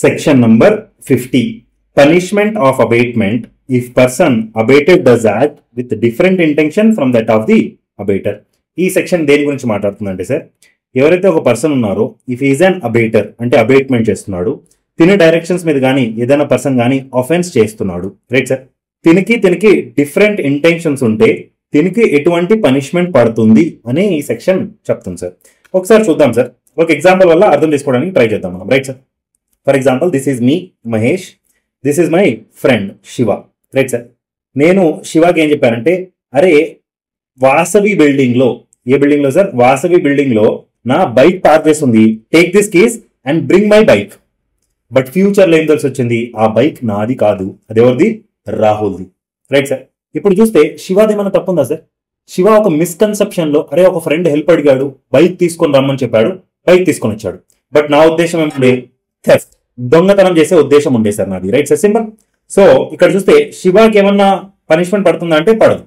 Section number 50. Punishment of abatement if person abated does act with different intention from that of the abater. ఈ section దేని గురించి మాట్లాడుతుందంటే sir, ఎవరైతే ఒక person ఉన్నారో if is an అబేటర్ అంటే abatement చేస్తున్నాడు, తిని డైరెక్షన్స్ మీద కానీ ఏదైనా పర్సన్ కానీ ఆఫెన్స్ చేస్తున్నాడు, రైట్ సార్. తినికి డిఫరెంట్ ఇంటెన్షన్స్ ఉంటే తినికి ఎటువంటి పనిష్మెంట్ పడుతుంది అని ఈ సెక్షన్ చెప్తుంది సార్. ఒకసారి చూద్దాం సార్, ఒక ఎగ్జాంపుల్ వల్ల అర్థం చేసుకోవడానికి ట్రై చేద్దాం మనం, right sir. For example, this is me Mahesh, this is my friend Shiva, right sir. నేను శివకి ఏం చెప్పానంటే, అరే వాసవి బిల్డింగ్ లో, ఏ బిల్డింగ్ లో సార్, వాసవి బిల్డింగ్ లో నా బైక్ పార్క్ చేసి ఉంది, take this keys and bring my bike. But future లో ఏం తెలిసి వచ్చింది, ఆ బైక్ నాది కాదు, అదెవరిది, రాహుల్ది, రైట్ సార్. ఇప్పుడు చూస్తే శివాది ఏమైనా తప్పుందా సార్? శివ ఒక మిస్కన్సెప్షన్ లో, అరే ఒక ఫ్రెండ్ హెల్ప్ అడిగాడు, బైక్ తీసుకొని రమ్మని చెప్పాడు, బైక్ తీసుకొని వచ్చాడు. బట్ నా ఉద్దేశం ఏమిటి, థెఫ్ట్, దొంగతనం చేసే ఉద్దేశం ఉండే సార్ నాది, రైట్ సార్, సింపుల్. సో ఇక్కడ చూస్తే శివకి ఏమన్నా పనిష్మెంట్ పడుతుందా అంటే పడదు,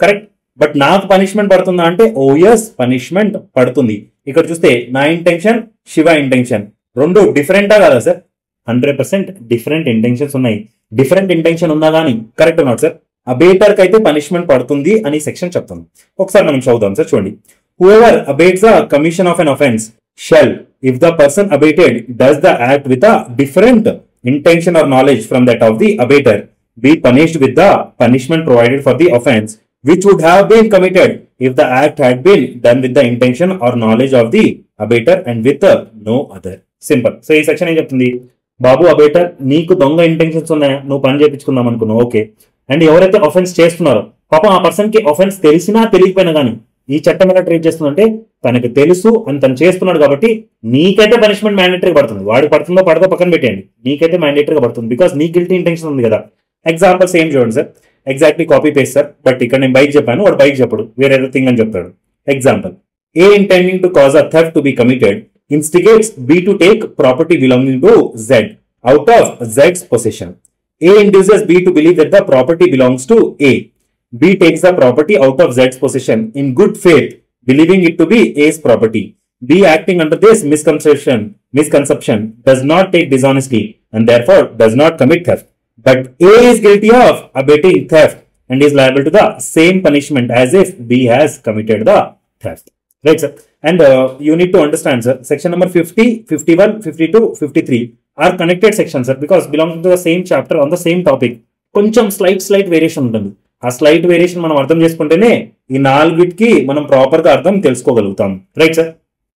కరెక్ట్. బట్ నాకు పనిష్మెంట్ పడుతుందా అంటే ఓ ఎస్, పనిష్మెంట్ పడుతుంది. ఇక్కడ చూస్తే నా ఇంటెన్షన్, శివ ఇంటెన్షన్ రెండు డిఫరెంటా కదా సార్? 100% డిఫరెంట్ ఇంటెన్షన్స్ ఉన్నాయి. డిఫరెంట్ ఇంటెన్షన్ ఉన్నా కానీ కరెక్ట్ నాట్ సార్, అబేటర్ కి అయితే పనిష్మెంట్ పడుతుంది అని సెక్షన్ చెప్తుంది. ఒకసారి మనం చదువుదాం సార్, చూడండి. Whoever abates the commission of an offense shall, if the person abated does the act with a different intention or knowledge from that of the abater, be punished with the punishment provided for the offense which would have been committed if the act had been done with the intention or knowledge of the abater and with no other. Simple. So ఈ section ఏం చెప్తుంది, బాబు అబేటర్ నీకు దొంగ intentions ఉన్నాయా, నువ్వు పని చేయించుకుందాం అనుకున్నావు, okay. And ఎవరైతే ఆఫెన్స్ చేస్తున్నారో పాపం ఆ పర్సన్ కి ఆఫెన్స్ తెలిసినా తెలియకపోయినా కానీ ఈ చట్టం ఎలా ట్రీట్ చేస్తుందంటే, తనకు తెలుసు అని తను చేస్తున్నాడు కాబట్టి నీకైతే పనిష్మెంట్ మ్యాండేటరీ పడుతుంది. వాడికి పడుతుందో పడదో పక్కన పెట్టండి, నీకైతే మ్యాండేటరీగా పడుతుంది, బికాస్ నీ గిల్టీ ఇంటెన్షన్ ఉంది కదా. ఎగ్జాంపుల్ సేమ్ చూడండి sir, exactly copy paste sir. But ఇక్కడ నేను బైక్ చెప్పాను, వాడు బైక్ చెప్పడు, వేరే థింగ్ అని చెప్తాడు. Example, A intending to cause a theft to be committed instigates B to take property belonging to Z out of Z's possession. A induces B to believe that the property belongs to A. B takes the property out of Z's possession in good faith, believing it to be A's property. B, acting under this misconception does not take dishonesty and therefore does not commit theft. But A is guilty of abetting theft and is liable to the same punishment as if B has committed the theft. Right, sir. And you need to understand, sir, section number 50, 51, 52, 53 are connected sections, sir, because belonging to the same chapter on the same topic. కొంచెం slight variation ఉంటుంది. ఆ slight variation మనం అర్థం చేసుకుంటేనే ఈ నాలుగిటికి మనం proper గా అర్థం తెలుసుకోగలుగుతాం, రైట్ సార్.